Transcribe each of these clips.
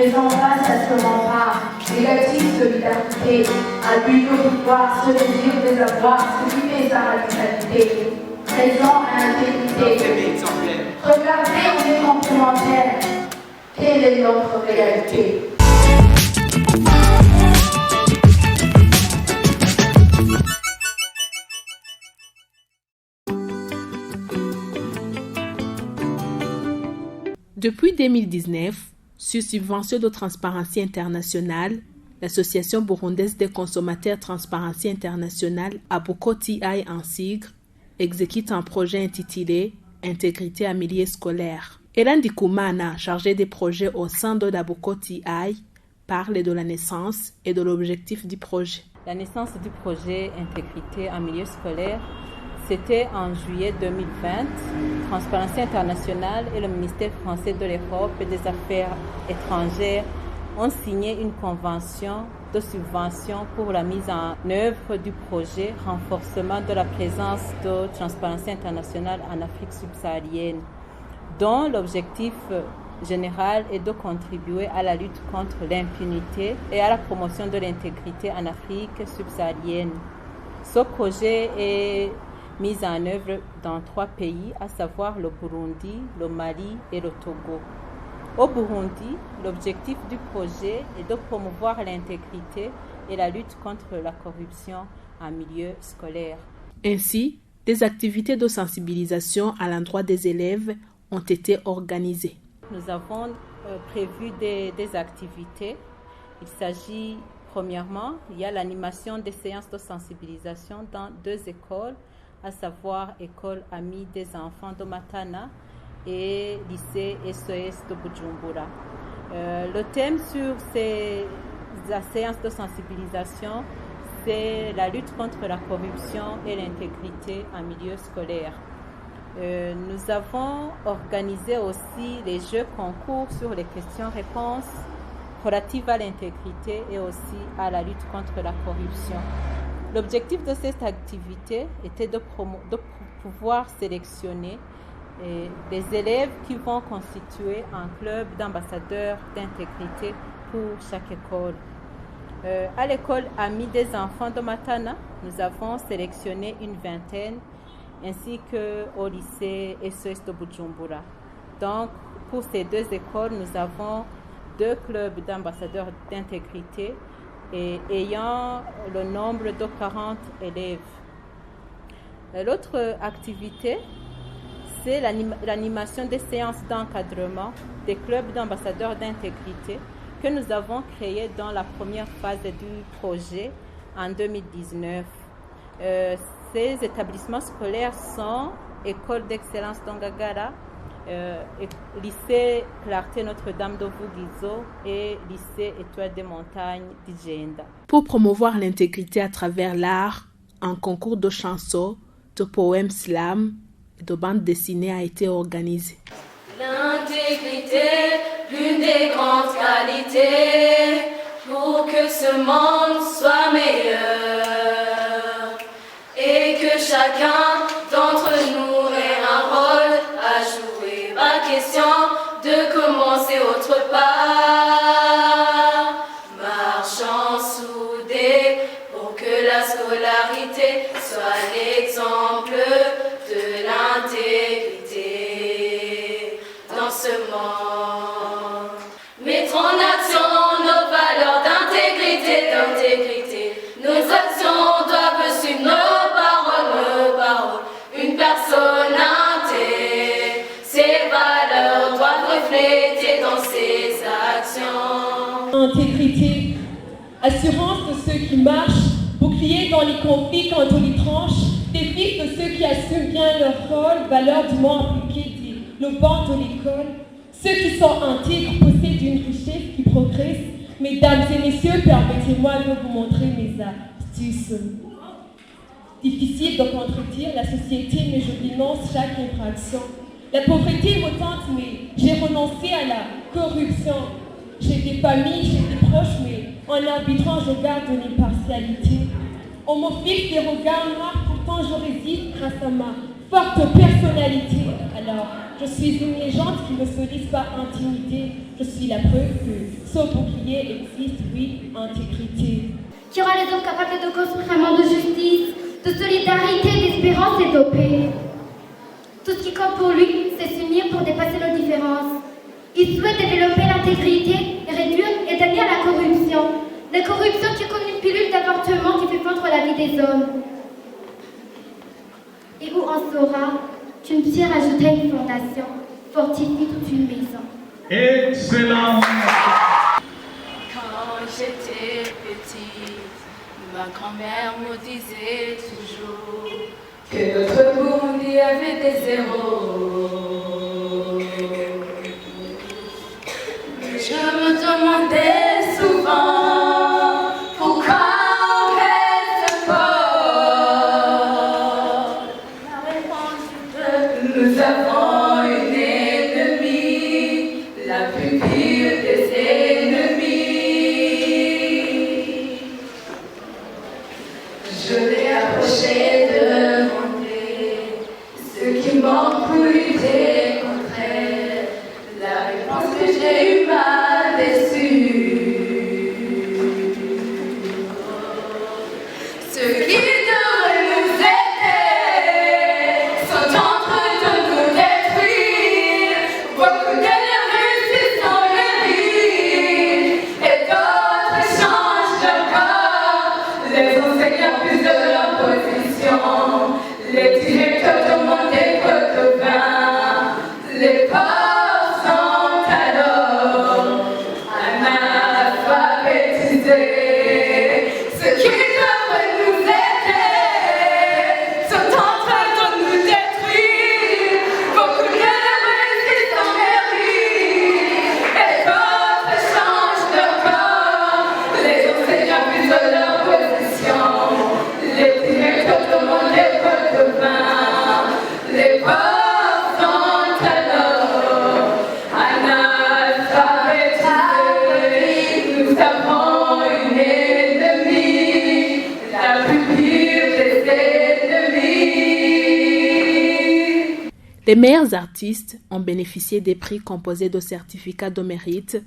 faisant face à ce rempart négatif de l'identité, à but de pouvoir, ce désir de savoir ce qui fait sa radicalité, raison à intégrité. Regardez en des complémentaires, quelle est notre réalité? Depuis 2019, sur subvention de Transparency International, l'Association burundaise des consommateurs Transparency International, Abuko TI en sigle, exécute un projet intitulé « Intégrité en milieu scolaire ». Elan Dikumana, chargé des projets au sein de l'Abuko TI, parle de la naissance et de l'objectif du projet. La naissance du projet Intégrité en milieu scolaire, c'était en juillet 2020. Transparency International et le ministère français de l'Europe et des Affaires étrangères ont signé une convention de subvention pour la mise en œuvre du projet renforcement de la présence de Transparency International en Afrique subsaharienne, dont l'objectif général est de contribuer à la lutte contre l'impunité et à la promotion de l'intégrité en Afrique subsaharienne. Ce projet est mis en œuvre dans 3 pays, à savoir le Burundi, le Mali et le Togo. Au Burundi, l'objectif du projet est de promouvoir l'intégrité et la lutte contre la corruption en milieu scolaire. Ainsi, des activités de sensibilisation à l'endroit des élèves ont été organisées. Nous avons prévu des activités. Il s'agit, premièrement, il y a l'animation des séances de sensibilisation dans 2 écoles, à savoir École Amie des enfants de Matana et lycée SOS de Bujumbura. Le thème sur ces séances de sensibilisation, c'est la lutte contre la corruption et l'intégrité en milieu scolaire. Nous avons organisé aussi les jeux concours sur les questions-réponses relatives à l'intégrité et aussi à la lutte contre la corruption. L'objectif de cette activité était de pouvoir sélectionner des élèves qui vont constituer un club d'ambassadeurs d'intégrité pour chaque école. À l'école Amis des enfants de Matana, nous avons sélectionné une vingtaine, ainsi qu'au lycée SOS de Bujumbura. Donc, pour ces 2 écoles, nous avons 2 clubs d'ambassadeurs d'intégrité et ayant le nombre de 40 élèves. L'autre activité, c'est l'animation des séances d'encadrement des clubs d'ambassadeurs d'intégrité que nous avons créés dans la première phase du projet en 2019. Ces établissements scolaires sont École d'excellence d'Ongagara, lycée Clarté Notre-Dame de Vugizo et lycée Étoile des Montagnes d'Igenda. Pour promouvoir l'intégrité à travers l'art, un concours de chansons, de poèmes slam et de bandes dessinées a été organisé. L'intégrité, l'une des grandes qualités pour que ce monde soit meilleur et que chacun d'entre nous ait un rôle à jouer. Pas question de commencer autre part, marchant soudés pour que la scolarité soit l'exemple de l'intégrité dans ce monde. Mettre en action nos valeurs d'intégrité, nos actions doivent suivre nos paroles, une personne intègre, ses valeurs doivent refléter dans ses actions. Intégrité, assurance de ceux qui marchent, bouclier dans les conflits contre les tranches, défi de ceux qui assument bien leur rôle, valeur du moins appliquée le banc de l'école. Ceux qui sont intègres possèdent une richesse qui progresse. Mesdames et messieurs, permettez-moi de vous montrer mes astuces. Difficile de contredire la société, mais je dénonce chaque infraction. La pauvreté me tente, mais j'ai renoncé à la corruption. J'ai des familles, j'ai des proches, mais en arbitrant, je garde une impartialité. On me fixe des regards noirs, pourtant je résiste grâce à ma forte personnalité. Alors, je suis une légende qui ne se laisse pas intimider. Je suis la preuve que ce bouclier existe, oui, intégrité. Qui aura les hommes capables de construire un monde de justice, de solidarité, d'espérance et de paix. Tout ce qui compte pour lui, c'est s'unir pour dépasser nos différences. Il souhaite développer l'intégrité, réduire et damner la corruption. La corruption qui est comme une pilule d'avortement qui fait fondre la vie des hommes. Et où on saura qu'une pierre ajoutée à une fondation fortifie toute une maison. Excellent! Quand j'étais petite, ma grand-mère me disait toujours que notre Burundi avait des zéros. Je me demandais souvent pourquoi on reste pauvre. La réponse du peuple, nous avons une ennemie, la plus pire des ennemis. Je l'ai approché, demandé ce qui manque pour lutter contre elle. La réponse que j'ai eue m'a déçu. Ceux qui devraient nous aider sont en train de nous détruire. Beaucoup d'élèves réussissent dans le vie et d'autres changent de corps. Les enseignants plus de leur position, les directeurs demandent des pots de vin, les pauvres sont alors analphabétisés. Ceux qui devraient nous aider sont en train de nous détruire. Beaucoup d'élèves réussissent en mairie et d'autres changent de corps. Les enseignants plus de leur position, les directeurs demandent des pots de vin, les pauvres sont alors analphabétisés. Nous avons une ennemie, la plus pire des ennemis. Les meilleurs artistes ont bénéficié des prix composés de certificats de mérite,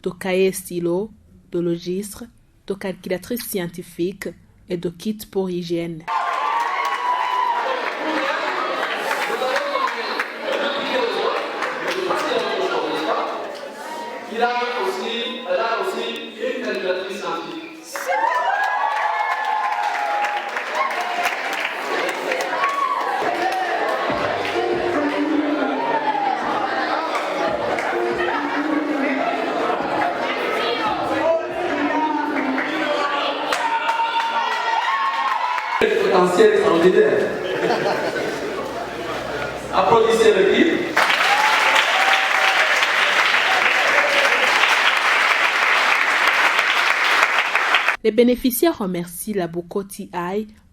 de cahiers stylo, de registres, de calculatrices scientifiques et de kits pour hygiène. Elle a aussi une calculatrice scientifique. Potentiel extraordinaire. Applaudissez l'équipe. Les bénéficiaires remercient la Boko TI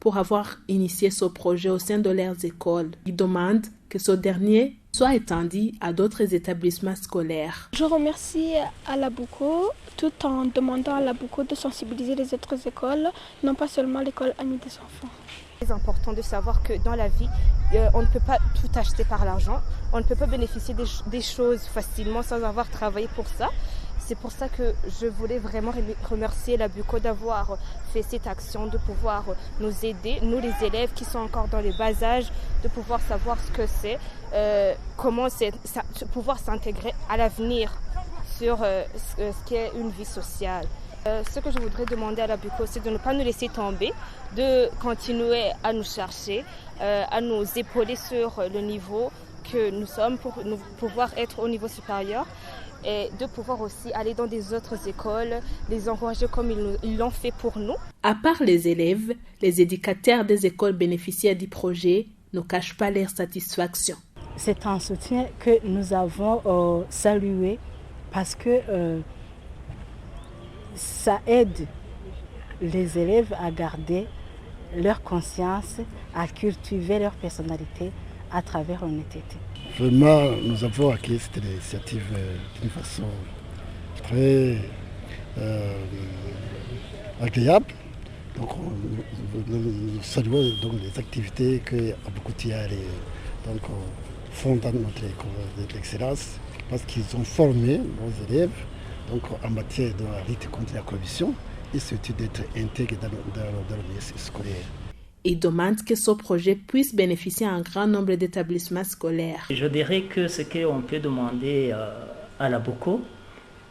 pour avoir initié ce projet au sein de leurs écoles. Ils demandent que ce dernier soit étendu à d'autres établissements scolaires. Je remercie à la Boko tout en demandant à la Boko de sensibiliser les autres écoles, non pas seulement l'école Amie des enfants. C'est important de savoir que dans la vie, on ne peut pas tout acheter par l'argent. On ne peut pas bénéficier des choses facilement sans avoir travaillé pour ça. C'est pour ça que je voulais vraiment remercier la Buko d'avoir fait cette action, de pouvoir nous aider, nous les élèves qui sont encore dans le bas âge, de pouvoir savoir ce que c'est, comment pouvoir s'intégrer à l'avenir sur ce qu'est une vie sociale. Ce que je voudrais demander à la Buko, c'est de ne pas nous laisser tomber, de continuer à nous chercher, à nous épauler sur le niveau que nous sommes pour nous pouvoir être au niveau supérieur et de pouvoir aussi aller dans des autres écoles, les encourager comme ils l'ont fait pour nous. À part les élèves, les éducateurs des écoles bénéficiaires du projet ne cachent pas leur satisfaction. C'est un soutien que nous avons salué parce que ça aide les élèves à garder leur conscience, à cultiver leur personnalité à travers l'honnêteté. Vraiment, nous avons accueilli cette initiative d'une façon très agréable. Donc, nous saluons donc les activités que Abouko TI donc, fondant notre école d'excellence parce qu'ils ont formé nos élèves donc, en matière de la lutte contre la corruption et surtout d'être intègres dans le milieu scolaire. Il demande que ce projet puisse bénéficier à un grand nombre d'établissements scolaires. Je dirais que ce qu'on peut demander à la BOCO,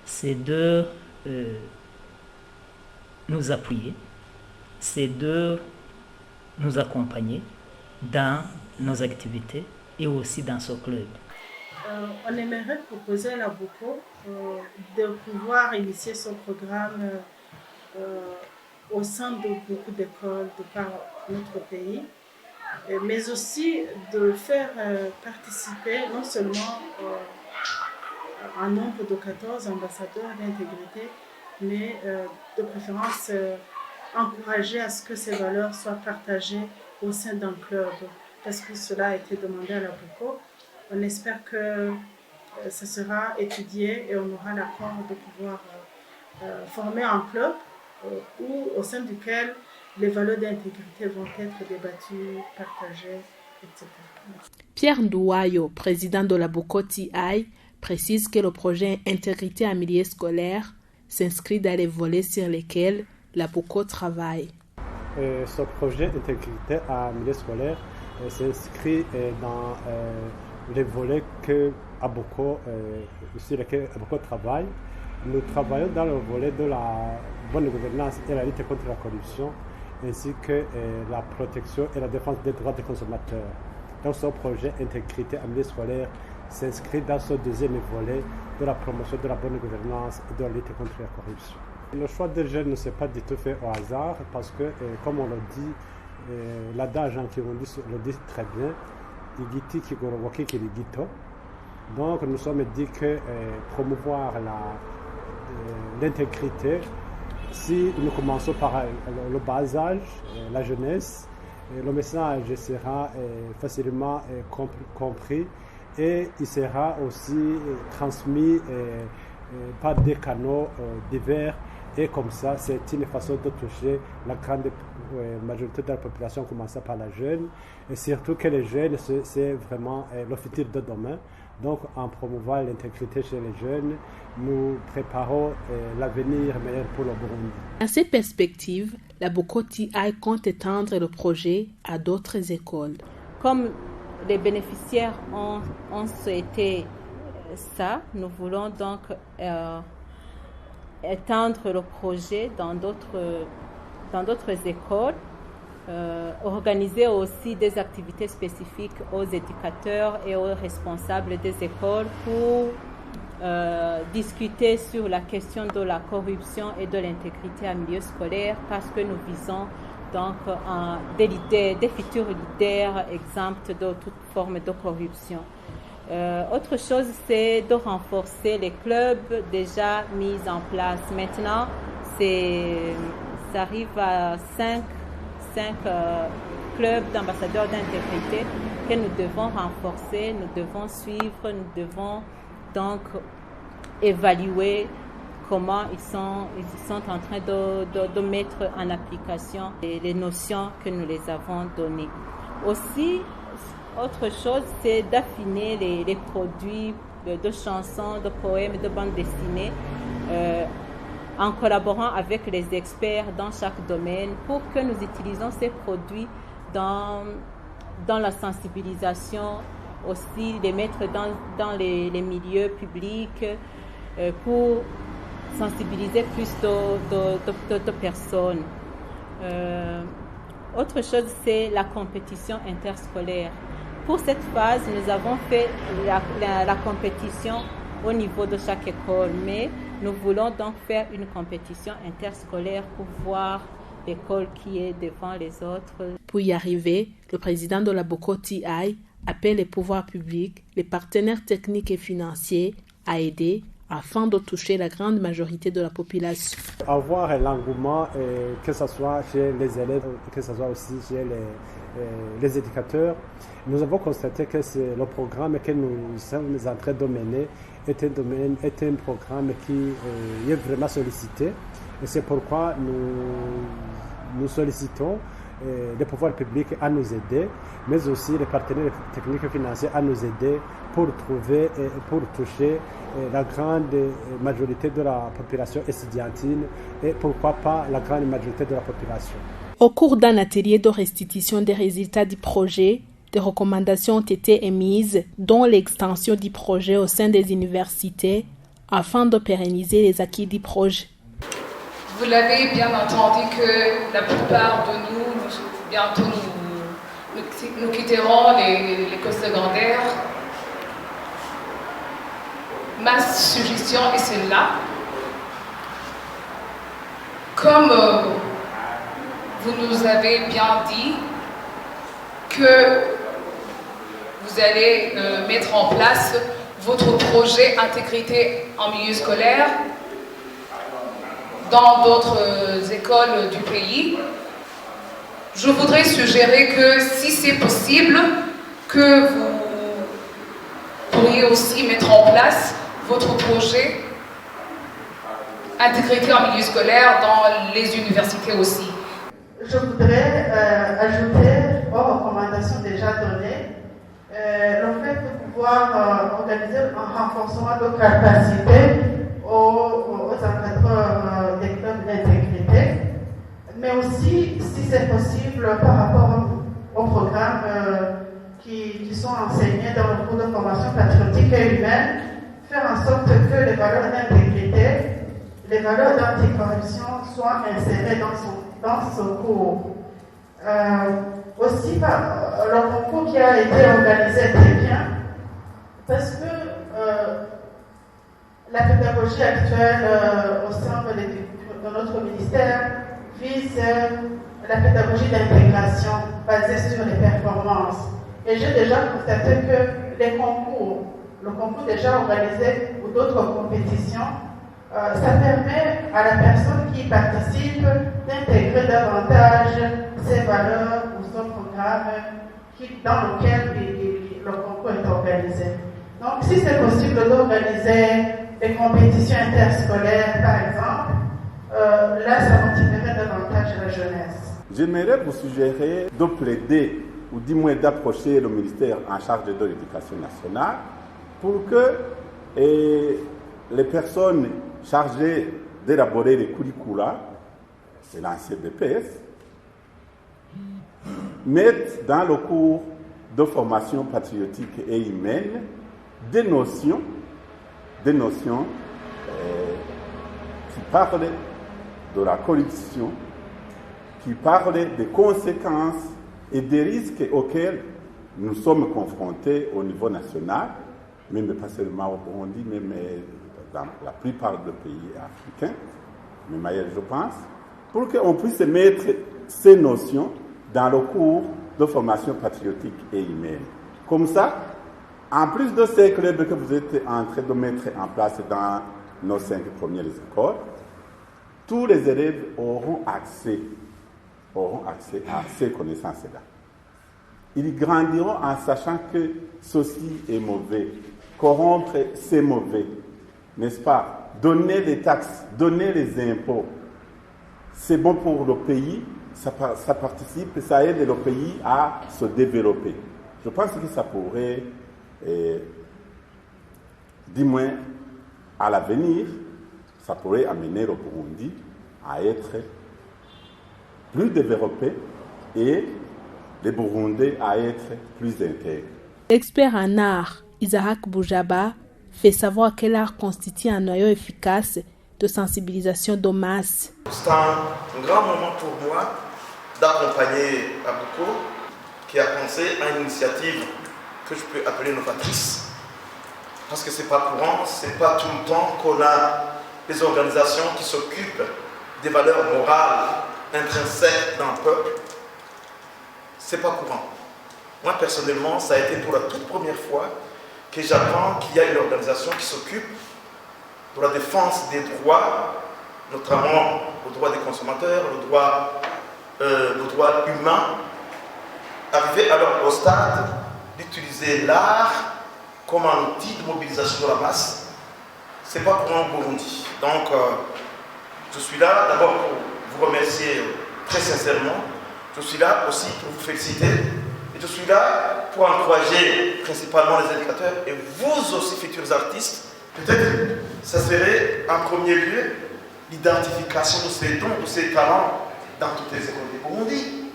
c'est de nous appuyer, c'est de nous accompagner dans nos activités et aussi dans ce club. On aimerait proposer à la BOCO de pouvoir initier ce programme au sein de beaucoup d'écoles de par notre pays, mais aussi de faire participer non seulement un nombre de 14 ambassadeurs d'intégrité, mais de préférence encourager à ce que ces valeurs soient partagées au sein d'un club, parce que cela a été demandé à la BOCO. On espère que ça sera étudié et on aura l'accord de pouvoir former un club au sein duquel les valeurs d'intégrité vont être débattues, partagées, etc. Pierre Ndouayo, président de la BOCO TI, précise que le projet Intégrité en milieu scolaire s'inscrit dans les volets sur lesquels la BOCO travaille. Ce projet Intégrité en milieu scolaire s'inscrit dans les volets sur lesquels ABOCO travaille. Nous travaillons dans le volet de la bonne gouvernance et la lutte contre la corruption, ainsi que la protection et la défense des droits des consommateurs. Donc ce projet Intégrité en milieu scolaire s'inscrit dans ce deuxième volet de la promotion de la bonne gouvernance et de la lutte contre la corruption. Le choix des jeunes ne s'est pas du tout fait au hasard parce que, comme on le dit, l'adage qui le dit très bien, Igiti Kigorowoki Kirigito. Donc nous sommes dit que promouvoir l'intégrité, si nous commençons par le bas âge, la jeunesse, le message sera facilement compris et il sera aussi transmis par des canaux divers. Et comme ça, c'est une façon de toucher la grande majorité de la population, commençant par la jeune. Et surtout que les jeunes, c'est vraiment le futur de demain. Donc, en promouvant l'intégrité chez les jeunes, nous préparons l'avenir meilleur pour le Burundi. Dans ces perspectives, la BOCO TI compte étendre le projet à d'autres écoles. Comme les bénéficiaires ont souhaité ça, nous voulons donc étendre le projet dans d'autres écoles, organiser aussi des activités spécifiques aux éducateurs et aux responsables des écoles pour discuter sur la question de la corruption et de l'intégrité en milieu scolaire, parce que nous visons donc des futurs leaders exempts de toute forme de corruption. Autre chose, c'est de renforcer les clubs déjà mis en place. Maintenant, ça arrive à 5 clubs d'ambassadeurs d'intégrité que nous devons renforcer, nous devons suivre, nous devons donc évaluer comment ils sont en train de mettre en application les notions que nous les avons données. Aussi, autre chose, c'est d'affiner les produits de chansons, de poèmes, de bandes dessinées en collaborant avec les experts dans chaque domaine pour que nous utilisons ces produits dans la sensibilisation, aussi les mettre dans les milieux publics pour sensibiliser plus de personnes. Autre chose, c'est la compétition interscolaire. Pour cette phase, nous avons fait la compétition au niveau de chaque école, mais nous voulons donc faire une compétition interscolaire pour voir l'école qui est devant les autres. Pour y arriver, le président de la BOCO TI appelle les pouvoirs publics, les partenaires techniques et financiers à aider afin de toucher la grande majorité de la population. Avoir l'engouement, que ce soit chez les élèves, que ce soit aussi chez les éducateurs, nous avons constaté que c'est le programme que nous sommes en train de mener est un programme qui est vraiment sollicité. Et c'est pourquoi nous sollicitons les pouvoirs publics à nous aider, mais aussi les partenaires techniques et financiers à nous aider pour trouver et pour toucher la grande majorité de la population estudiantine et pourquoi pas la grande majorité de la population. Au cours d'un atelier de restitution des résultats du projet, des recommandations ont été émises, dont l'extension du projet au sein des universités, afin de pérenniser les acquis du projet. Vous l'avez bien entendu que la plupart de nous, bientôt nous quitterons l'école secondaire. Ma suggestion est celle-là. Comme vous nous avez bien dit que vous allez mettre en place votre projet intégrité en milieu scolaire dans d'autres écoles du pays, je voudrais suggérer que si c'est possible, que vous pourriez aussi mettre en place votre projet intégrité en milieu scolaire dans les universités aussi. Je voudrais ajouter aux recommandations déjà données le fait de pouvoir organiser un renforcement de capacité aux encadreurs des clubs d'intégrité, mais aussi, si c'est possible, par rapport aux programmes qui sont enseignés dans le cours de formation patriotique et humaine, faire en sorte que les valeurs d'intégrité, les valeurs d'anticorruption soient insérées dans ce cours. Aussi, le concours qui a été organisé très bien, parce que la pédagogie actuelle au sein de notre ministère vise la pédagogie d'intégration basée sur les performances. Et j'ai déjà constaté que les concours, le concours déjà organisé ou d'autres compétitions, ça permet à la personne qui participe d'intégrer davantage ses valeurs ou son programme dans lequel le concours est organisé. Donc, si c'est possible d'organiser des compétitions interscolaires, par exemple, là, ça motiverait davantage la jeunesse. J'aimerais vous suggérer de plaider, ou du moins d'approcher le ministère en charge de l'Éducation nationale pour que les personnes chargées d'élaborer les curricula, c'est l'ancien BPS, mettent dans le cours de formation patriotique et humaine des notions qui parlent de la corruption, qui parlent des conséquences et des risques auxquels nous sommes confrontés au niveau national, même pas seulement au Burundi, même dans la plupart des pays africains, même ailleurs je pense, pour qu'on puisse mettre ces notions dans le cours de formation patriotique et humaine. Comme ça, en plus de ces clubs que vous êtes en train de mettre en place dans nos 5 premières écoles, tous les élèves auront accès à ces connaissances-là. Ils grandiront en sachant que ceci est mauvais, corrompre c'est mauvais, n'est-ce pas? Donner les taxes, donner les impôts, c'est bon pour le pays, ça participe, ça aide le pays à se développer. Je pense que ça pourrait, du moins à l'avenir, ça pourrait amener le Burundi à être plus développé et les Burundais à être plus intègres. L'expert en art, Isaac Boujaba, fait savoir que l'art constitue un noyau efficace de sensibilisation de masse. C'est un grand moment pour moi d'accompagner Abuko qui a pensé à une initiative que je peux appeler novatrice. Parce que c'est pas courant, c'est pas tout le temps qu'on a des organisations qui s'occupent des valeurs morales intrinsèques d'un peuple. C'est pas courant. Moi personnellement, ça a été pour la toute première fois que j'apprends qu'il y a une organisation qui s'occupe de la défense des droits, notamment le droit des consommateurs, le droit humain, arriver alors au stade d'utiliser l'art comme un outil de mobilisation de la masse. C'est pas courant au Burundi. Donc, je suis là d'abord pour vous remercier très sincèrement Je suis là aussi pour vous féliciter. Et je suis là pour encourager principalement les éducateurs et vous aussi, futurs artistes. Peut-être ça serait en premier lieu l'identification de ces dons, de ces talents dans toutes les écoles du Burundi.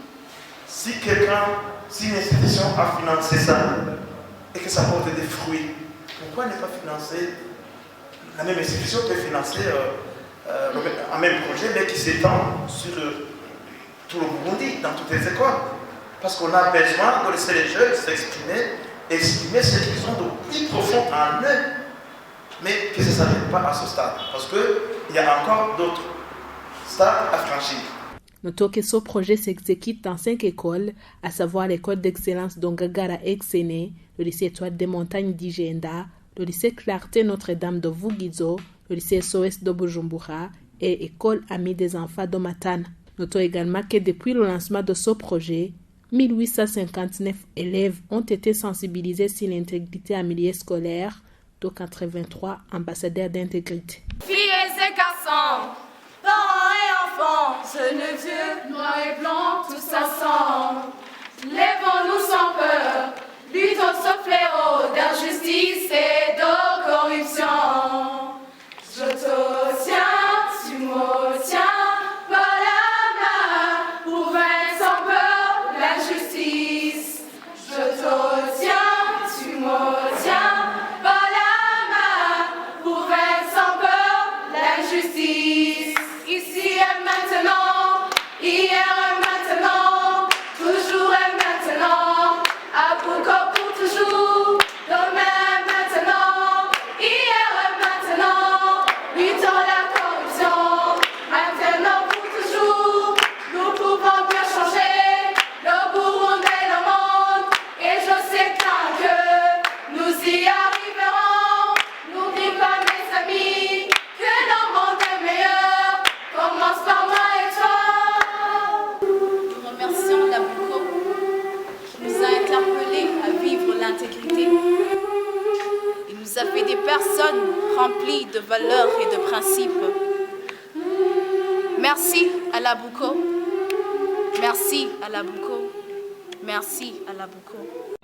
Si une institution a financé ça et que ça porte des fruits, pourquoi ne pas financer? La même institution peut financer un même projet, mais qui s'étend sur tout le Burundi, dans toutes les écoles. Parce qu'on a besoin de laisser les jeunes exprimer ce qu'ils ont de plus profond en eux. Mais que ça ne s'arrête pas à ce stade. Parce qu'il y a encore d'autres stades à franchir. Notons que ce projet s'exécute dans 5 écoles, à savoir l'école d'excellence d'Ongagara Exene, le lycée Étoile des Montagnes d'Igenda, le lycée Clarté Notre-Dame de Vugizo, le lycée SOS de Bujumbura et école Amis des enfants de Matane. Notons également que depuis le lancement de ce projet, 1859 élèves ont été sensibilisés sur l'intégrité en milieu scolaire, dont 83 ambassadeurs d'intégrité. Filles et garçons, parents et enfants, jeunes vieux, noirs et blancs, tous ensemble. Lèvons-nous sans peur, luttons ce fléau d'injustice et de corruption. Je te tiens, tu me tiens. Ça fait des personnes remplies de valeurs et de principes. Merci à l'Abuko. Merci à l'Abuko. Merci à l'Abuko.